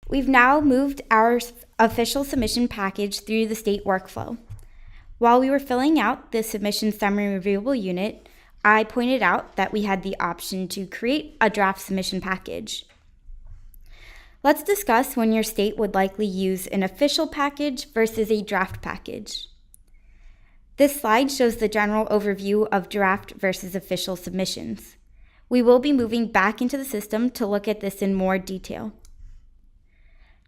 We've now moved our official submission package through the state workflow. While we were filling out the submission summary reviewable unit, I pointed out that we had the option to create a draft submission package. Let's discuss when your state would likely use an official package versus a draft package. This slide shows the general overview of draft versus official submissions. We will be moving back into the system to look at this in more detail.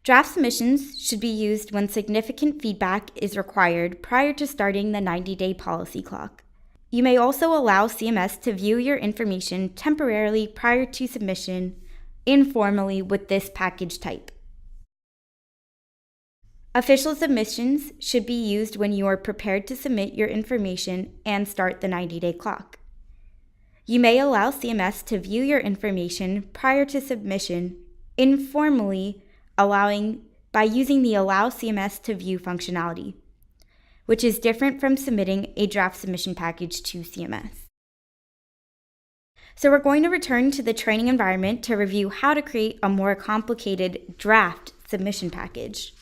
Draft submissions should be used when significant feedback is required prior to starting the 90-day policy clock. You may also allow CMS to view your information temporarily prior to submission informally with this package type. Official submissions should be used when you are prepared to submit your information and start the 90-day clock. You may allow CMS to view your information prior to submission informally by using the Allow CMS to View functionality, which is different from submitting a draft submission package to CMS. So we're going to return to the training environment to review how to create a more complicated draft submission package.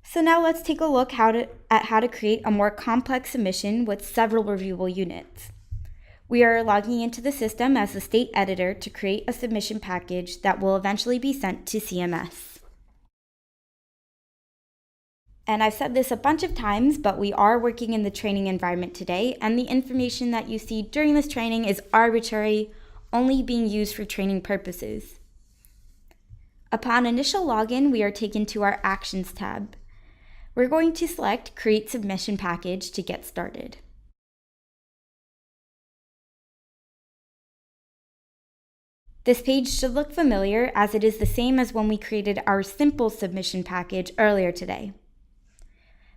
So now let's take a look at how to create a more complex submission with several reviewable units. We are logging into the system as the state editor to create a submission package that will eventually be sent to CMS. And I've said this a bunch of times, but we are working in the training environment today, and the information that you see during this training is arbitrary, only being used for training purposes. Upon initial login, we are taken to our Actions tab. We're going to select Create Submission Package to get started. This page should look familiar as it is the same as when we created our simple submission package earlier today.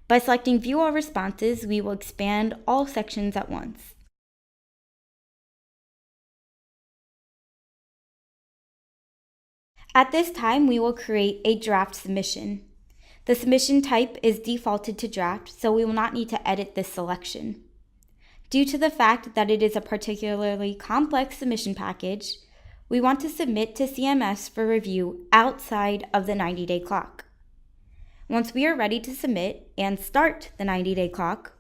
By selecting View All Responses, we will expand all sections at once. At this time, we will create a draft submission. The submission type is defaulted to draft, so we will not need to edit this selection. Due to the fact that it is a particularly complex submission package, we want to submit to CMS for review outside of the 90-day clock. Once we are ready to submit and start the 90-day clock,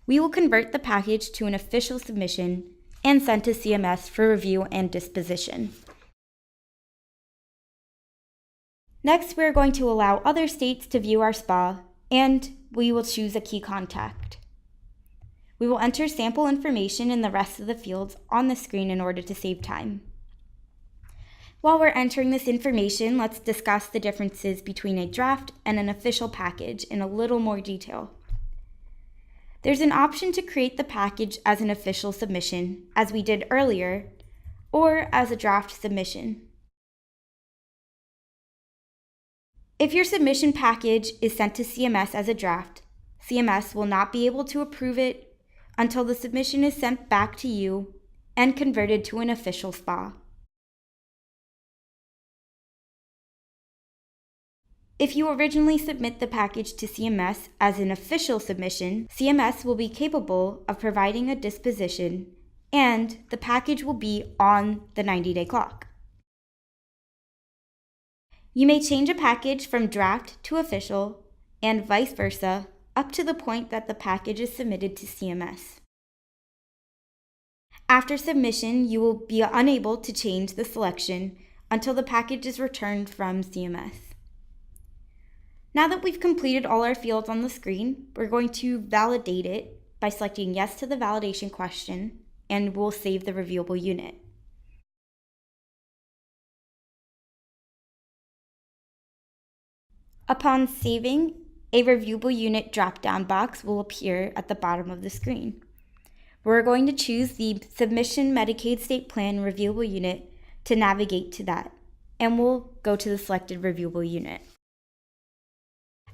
we will convert the package to an official submission and send to CMS for review and disposition. Next, we are going to allow other states to view our SPA, and we will choose a key contact. We will enter sample information in the rest of the fields on the screen in order to save time. While we're entering this information, let's discuss the differences between a draft and an official package in a little more detail. There's an option to create the package as an official submission, as we did earlier, or as a draft submission. If your submission package is sent to CMS as a draft, CMS will not be able to approve it until the submission is sent back to you and converted to an official SPA. If you originally submit the package to CMS as an official submission, CMS will be capable of providing a disposition, and the package will be on the 90-day clock. You may change a package from draft to official, and vice versa, up to the point that the package is submitted to CMS. After submission, you will be unable to change the selection until the package is returned from CMS. Now that we've completed all our fields on the screen, we're going to validate it by selecting yes to the validation question, and we'll save the reviewable unit. Upon saving, a reviewable unit drop-down box will appear at the bottom of the screen. We're going to choose the Submission Medicaid State Plan Reviewable Unit to navigate to that, and we'll go to the selected reviewable unit.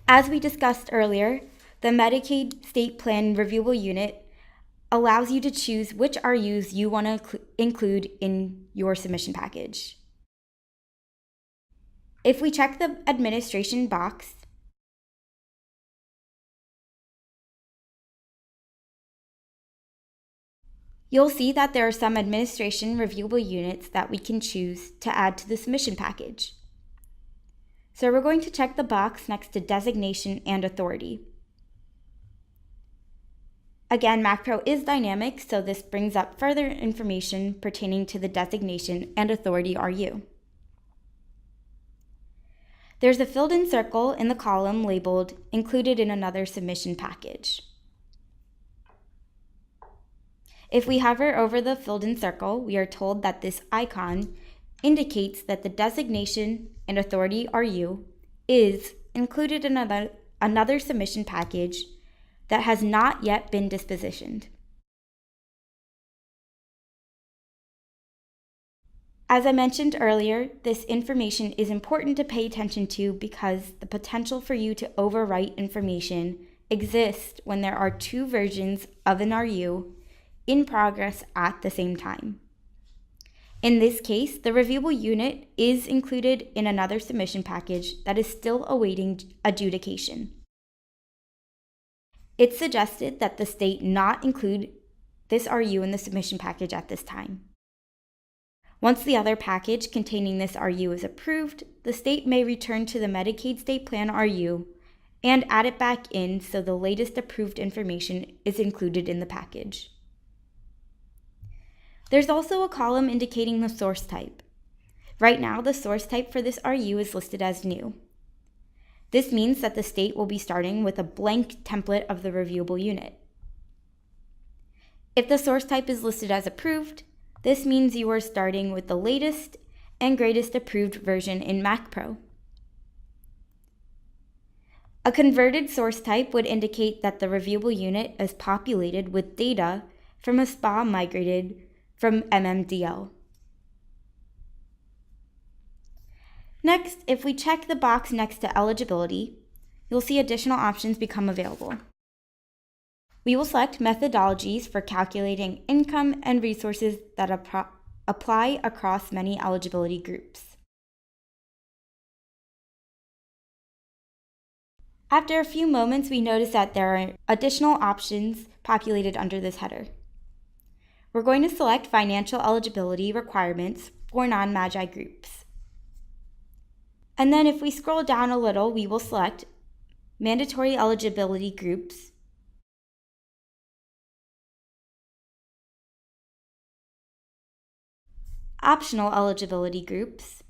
As we discussed earlier, the Medicaid State Plan Reviewable Unit allows you to choose which RUs you want to include in your submission package. If we check the administration box, You'll see that there are some administration reviewable units that we can choose to add to the submission package. So we're going to check the box next to designation and authority. Again, MacPro is dynamic, so this brings up further information pertaining to the designation and authority RU. There's a filled-in circle in the column labeled Included in Another Submission Package. If we hover over the filled-in circle, we are told that this icon indicates that the designation and authority RU is included in another submission package that has not yet been dispositioned. As I mentioned earlier, this information is important to pay attention to because the potential for you to overwrite information exists when there are two versions of an RU in progress at the same time. In this case, the reviewable unit is included in another submission package that is still awaiting adjudication. It's suggested that the state not include this RU in the submission package at this time. Once the other package containing this RU is approved, the state may return to the Medicaid State Plan RU and add it back in so the latest approved information is included in the package. There's also a column indicating the source type. Right now, the source type for this RU is listed as new. This means that the state will be starting with a blank template of the reviewable unit. If the source type is listed as approved, this means you are starting with the latest and greatest approved version in MacPro. A converted source type would indicate that the reviewable unit is populated with data from a SPA migrated from MMDL. Next, if we check the box next to eligibility, you'll see additional options become available. We will select methodologies for calculating income and resources that apply across many eligibility groups. After a few moments, we notice that there are additional options populated under this header. We're going to select financial eligibility requirements for non-MAGI groups. And then if we scroll down a little, we will select mandatory eligibility groups, optional eligibility groups,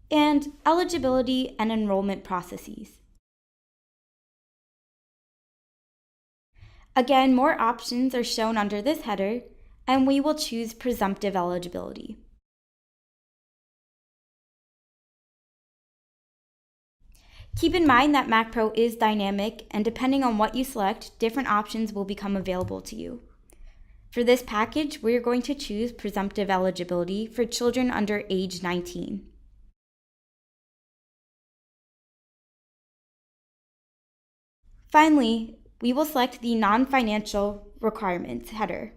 and eligibility and enrollment processes. Again, more options are shown under this header, and we will choose presumptive eligibility. Keep in mind that MacPro is dynamic, and depending on what you select, different options will become available to you. For this package, we're going to choose presumptive eligibility for children under age 19. Finally, we will select the non-financial requirements header.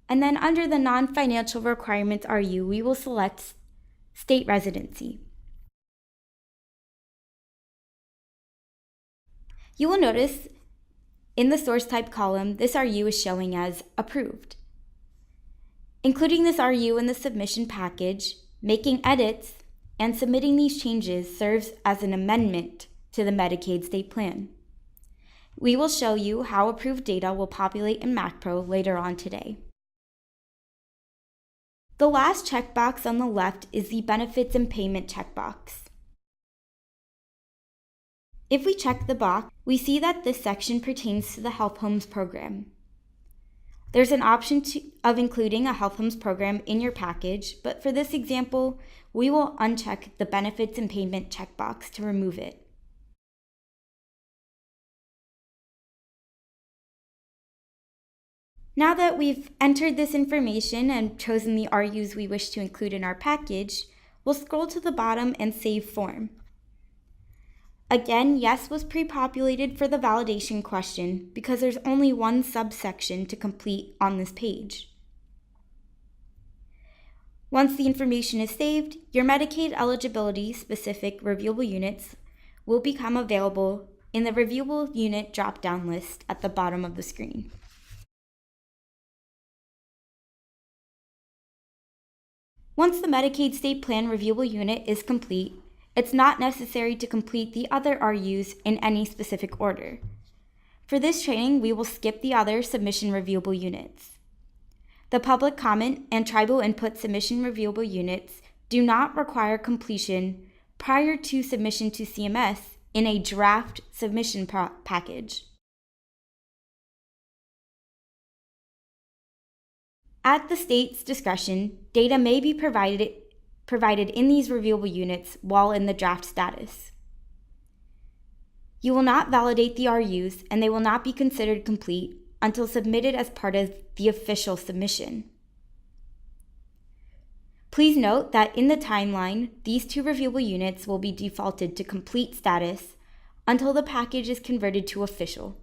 And then under the non-financial requirements RU, we will select state residency. You will notice in the source type column, this RU is showing as approved. Including this RU in the submission package, making edits, and submitting these changes serves as an amendment to the Medicaid State Plan. We will show you how approved data will populate in MacPro later on today. The last checkbox on the left is the Benefits and Payment checkbox. If we check the box, we see that this section pertains to the Health Homes program. There's an option of including a Health Homes program in your package, but for this example, we will uncheck the Benefits and Payment checkbox to remove it. Now that we've entered this information and chosen the RUs we wish to include in our package, we'll scroll to the bottom and save form. Again, yes was pre-populated for the validation question because there's only one subsection to complete on this page. Once the information is saved, your Medicaid eligibility-specific reviewable units will become available in the Reviewable Unit drop-down list at the bottom of the screen. Once the Medicaid State Plan Reviewable Unit is complete, it's not necessary to complete the other RUs in any specific order. For this training, we will skip the other submission reviewable units. The public comment and tribal input submission reviewable units do not require completion prior to submission to CMS in a draft submission package. At the state's discretion, data may be provided in these reviewable units while in the draft status. You will not validate the RUs, and they will not be considered complete until submitted as part of the official submission. Please note that in the timeline, these two reviewable units will be defaulted to complete status until the package is converted to official.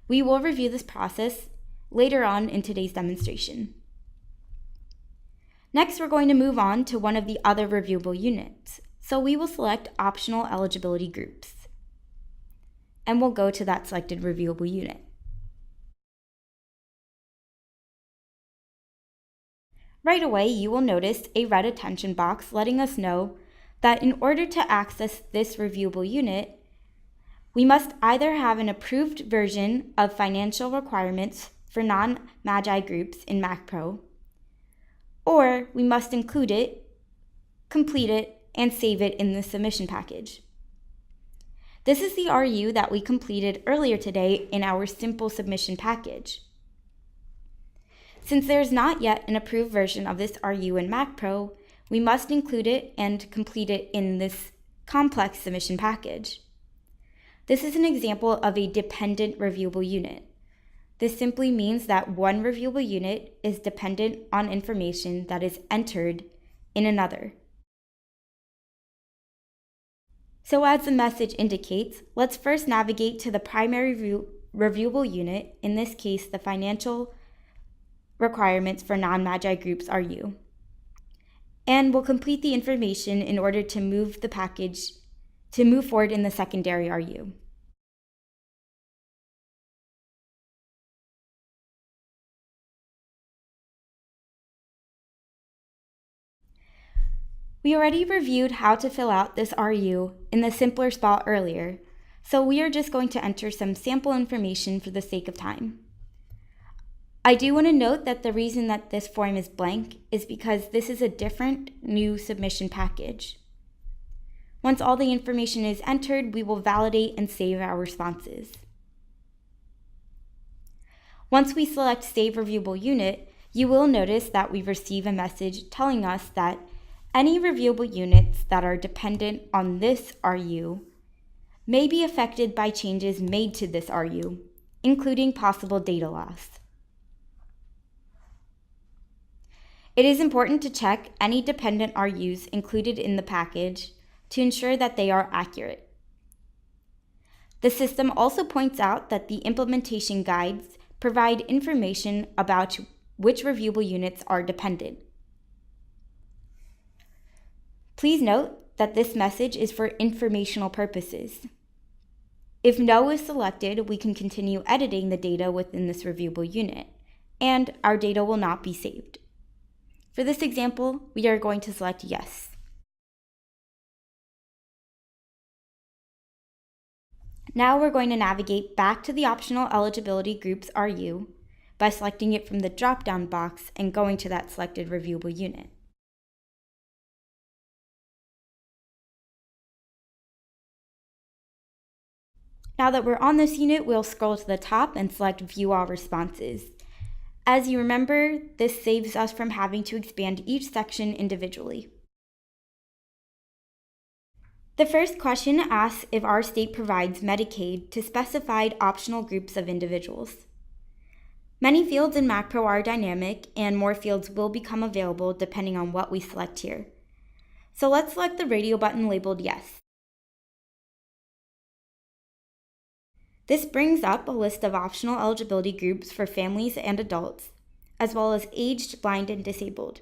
We will review this process later on in today's demonstration. Next, we're going to move on to one of the other reviewable units. So we will select optional eligibility groups, and we'll go to that selected reviewable unit. Right away, you will notice a red attention box letting us know that in order to access this reviewable unit, we must either have an approved version of financial requirements for non-MAGI groups in MacPro, or we must include it, complete it, and save it in the submission package. This is the RU that we completed earlier today in our simple submission package. Since there is not yet an approved version of this RU in MacPro, we must include it and complete it in this complex submission package. This is an example of a dependent reviewable unit. This simply means that one reviewable unit is dependent on information that is entered in another. So as the message indicates, let's first navigate to the primary reviewable unit, in this case the financial requirements for non-MAGI groups RU. And we'll complete the information in order to move forward in the secondary RU. We already reviewed how to fill out this RU in the simpler spot earlier, so we are just going to enter some sample information for the sake of time. I do want to note that the reason that this form is blank is because this is a different new submission package. Once all the information is entered, we will validate and save our responses. Once we select Save Reviewable Unit, you will notice that we receive a message telling us that any reviewable units that are dependent on this RU may be affected by changes made to this RU, including possible data loss. It is important to check any dependent RUs included in the package to ensure that they are accurate. The system also points out that the implementation guides provide information about which reviewable units are dependent. Please note that this message is for informational purposes. If No is selected, we can continue editing the data within this reviewable unit, and our data will not be saved. For this example, we are going to select Yes. Now we're going to navigate back to the optional eligibility groups RU by selecting it from the drop-down box and going to that selected reviewable unit. Now that we're on this unit, we'll scroll to the top and select View All Responses. As you remember, this saves us from having to expand each section individually. The first question asks if our state provides Medicaid to specified optional groups of individuals. Many fields in MacPro are dynamic, and more fields will become available depending on what we select here. So let's select the radio button labeled Yes. This brings up a list of optional eligibility groups for families and adults, as well as aged, blind, and disabled.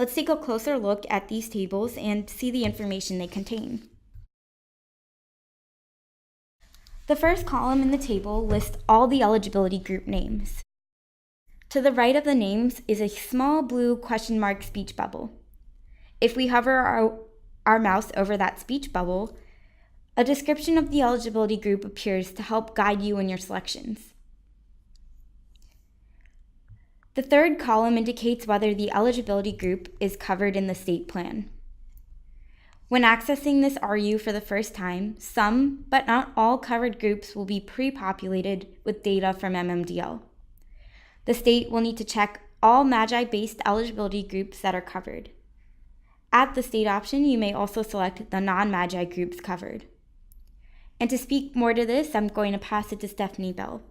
Let's take a closer look at these tables and see the information they contain. The first column in the table lists all the eligibility group names. To the right of the names is a small blue question mark speech bubble. If we hover our mouse over that speech bubble, a description of the eligibility group appears to help guide you in your selections. The third column indicates whether the eligibility group is covered in the state plan. When accessing this RU for the first time, some, but not all covered groups will be pre-populated with data from MMDL. The state will need to check all MAGI-based eligibility groups that are covered. At the state option, you may also select the non-MAGI groups covered. And to speak more to this, I'm going to pass it to Stephanie Bell.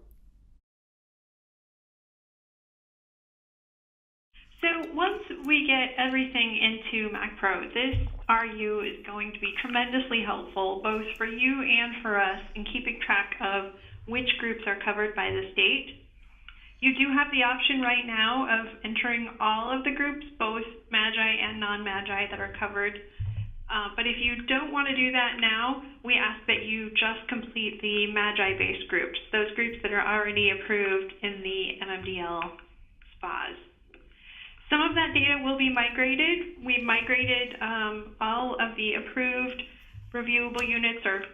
So once we get everything into MacPro, this RU is going to be tremendously helpful both for you and for us in keeping track of which groups are covered by the state. You do have the option right now of entering all of the groups, both MAGI and non-MAGI that are covered. But if you don't want to do that now, we ask that you just complete the MAGI-based groups, those groups that are already approved in the MMDL SPAs. Some of that data will be migrated. We migrated all of the approved reviewable units or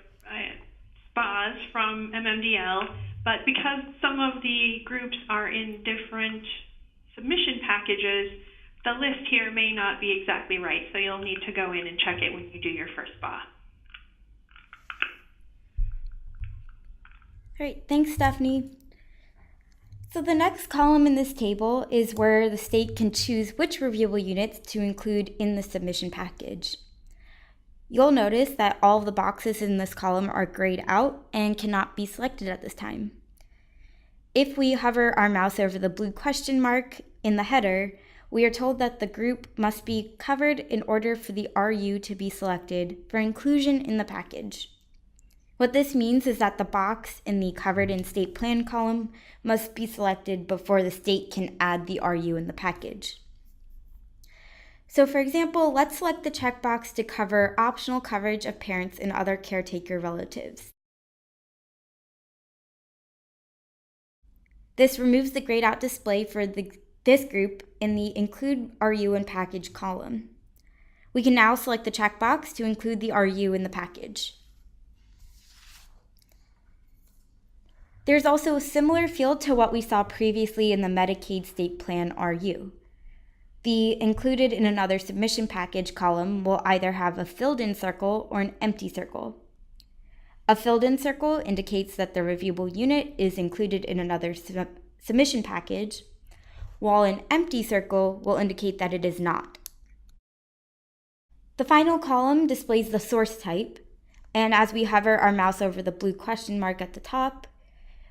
SPAs from MMDL, but because some of the groups are in different submission packages, the list here may not be exactly right, so you'll need to go in and check it when you do your first SPA. Great, thanks, Stephanie. So the next column in this table is where the state can choose which reviewable units to include in the submission package. You'll notice that all of the boxes in this column are grayed out and cannot be selected at this time. If we hover our mouse over the blue question mark in the header, we are told that the group must be covered in order for the RU to be selected for inclusion in the package. What this means is that the box in the Covered in State Plan column must be selected before the state can add the RU in the package. So for example, let's select the checkbox to cover optional coverage of parents and other caretaker relatives. This removes the grayed out display for this group in the Include RU in Package column. We can now select the checkbox to include the RU in the package. There's also a similar field to what we saw previously in the Medicaid State Plan RU. The Included in Another Submission Package column will either have a filled-in circle or an empty circle. A filled-in circle indicates that the reviewable unit is included in another submission package, while an empty circle will indicate that it is not. The final column displays the source type, and as we hover our mouse over the blue question mark at the top,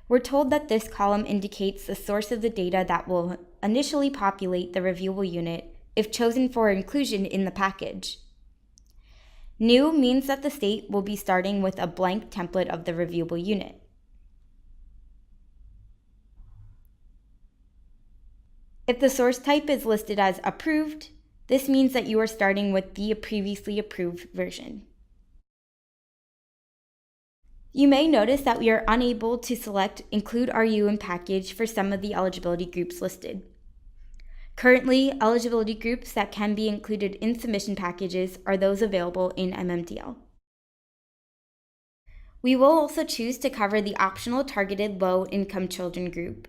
we're told that this column indicates the source of the data that will initially populate the reviewable unit if chosen for inclusion in the package. New means that the state will be starting with a blank template of the reviewable unit. If the source type is listed as approved, this means that you are starting with the previously approved version. You may notice that we are unable to select Include RU in Package for some of the eligibility groups listed. Currently, eligibility groups that can be included in submission packages are those available in MMDL. We will also choose to cover the optional targeted low-income children group,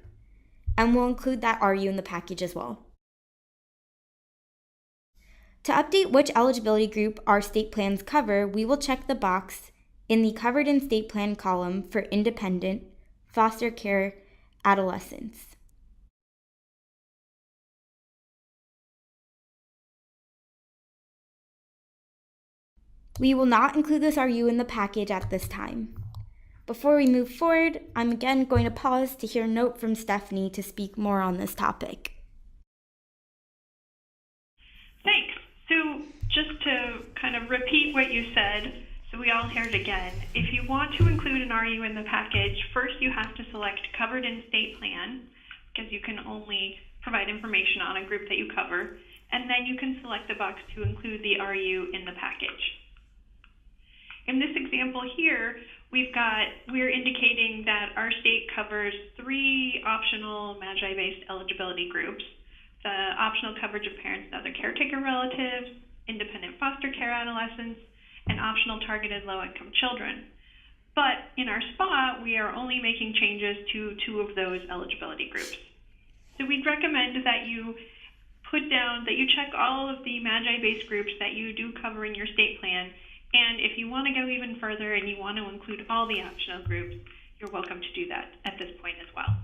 and we'll include that RU in the package as well. To update which eligibility group our state plans cover, we will check the box in the Covered in State Plan column for independent, foster care, adolescents. We will not include this RU in the package at this time. Before we move forward, I'm again going to pause to hear a note from Stephanie to speak more on this topic. Thanks. So just to kind of repeat what you said, so we all hear it again. If you want to include an RU in the package, first you have to select Covered in State Plan, because you can only provide information on a group that you cover. and then you can select the box to include the RU in the package. In this example here, we're indicating that our state covers 3 optional MAGI-based eligibility groups: the optional coverage of parents and other caretaker relatives, independent foster care adolescents, and optional targeted low-income children. But in our SPA, we are only making changes to 2 of those eligibility groups. So we'd recommend that you check all of the MAGI-based groups that you do cover in your state plan. And if you want to go even further and you want to include all the optional groups, you're welcome to do that at this point as well.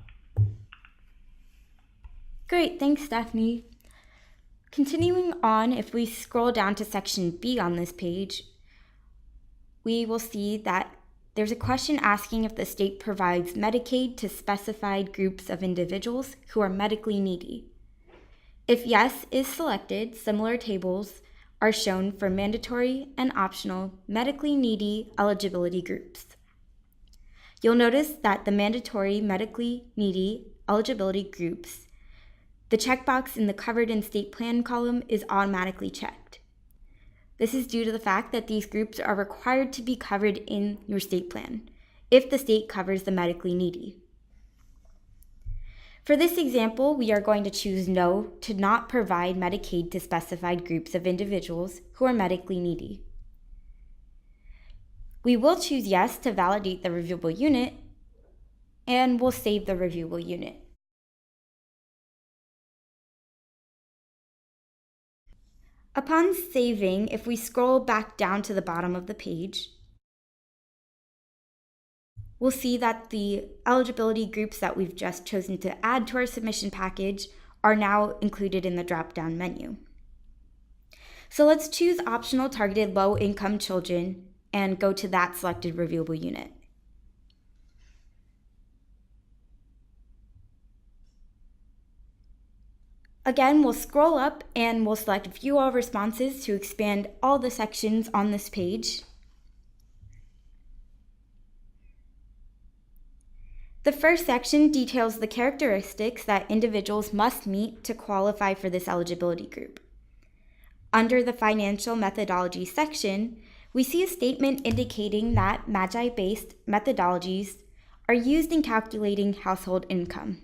Great, thanks, Stephanie. Continuing on, if we scroll down to section B on this page, we will see that there's a question asking if the state provides Medicaid to specified groups of individuals who are medically needy. If yes is selected, similar tables are shown for mandatory and optional medically needy eligibility groups. You'll notice that the mandatory medically needy eligibility groups, the checkbox in the Covered in State Plan column is automatically checked. This is due to the fact that these groups are required to be covered in your state plan if the state covers the medically needy. For this example, we are going to choose no to not provide Medicaid to specified groups of individuals who are medically needy. We will choose yes to validate the reviewable unit, and we'll save the reviewable unit. Upon saving, if we scroll back down to the bottom of the page, we'll see that the eligibility groups that we've just chosen to add to our submission package are now included in the drop-down menu. So let's choose optional targeted low-income children and go to that selected reviewable unit. Again, we'll scroll up and we'll select View All Responses to expand all the sections on this page. The first section details the characteristics that individuals must meet to qualify for this eligibility group. Under the Financial Methodology section, we see a statement indicating that MAGI-based methodologies are used in calculating household income.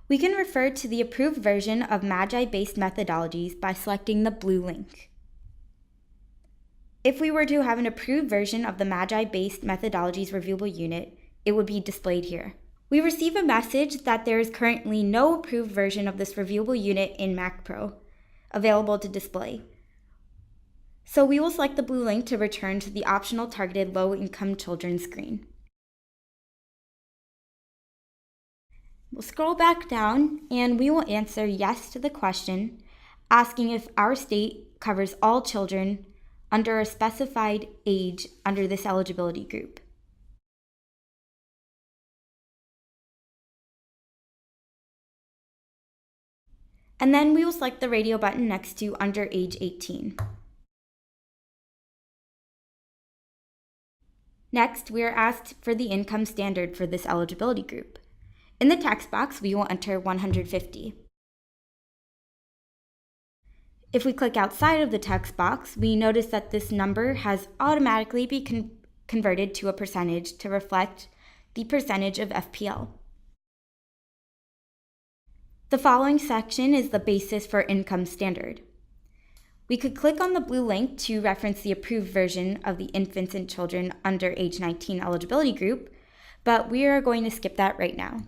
We can refer to the approved version of MAGI-based methodologies by selecting the blue link. If we were to have an approved version of the MAGI-based methodologies reviewable unit, it would be displayed here. We receive a message that there is currently no approved version of this reviewable unit in MacPro available to display. So we will select the blue link to return to the optional targeted low-income children screen. We'll scroll back down and we will answer yes to the question asking if our state covers all children under a specified age under this eligibility group. And then we will select the radio button next to under age 18. Next, we are asked for the income standard for this eligibility group. In the text box, we will enter 150. If we click outside of the text box, we notice that this number has automatically been converted to a percentage to reflect the percentage of FPL. The following section is the basis for income standard. We could click on the blue link to reference the approved version of the infants and children under age 19 eligibility group, but we are going to skip that right now.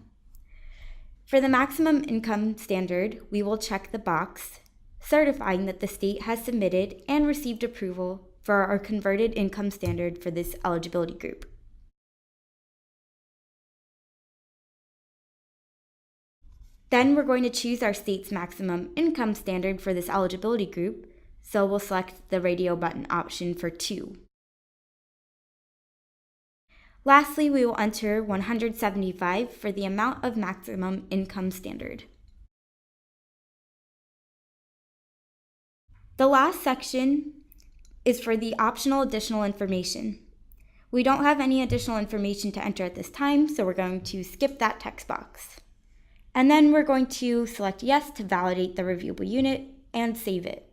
For the maximum income standard, we will check the box certifying that the state has submitted and received approval for our converted income standard for this eligibility group. Then we're going to choose our state's maximum income standard for this eligibility group, so we'll select the radio button option for 2. Lastly, we will enter 175 for the amount of maximum income standard. The last section is for the optional additional information. We don't have any additional information to enter at this time, so we're going to skip that text box. And then we're going to select yes to validate the reviewable unit, and save it.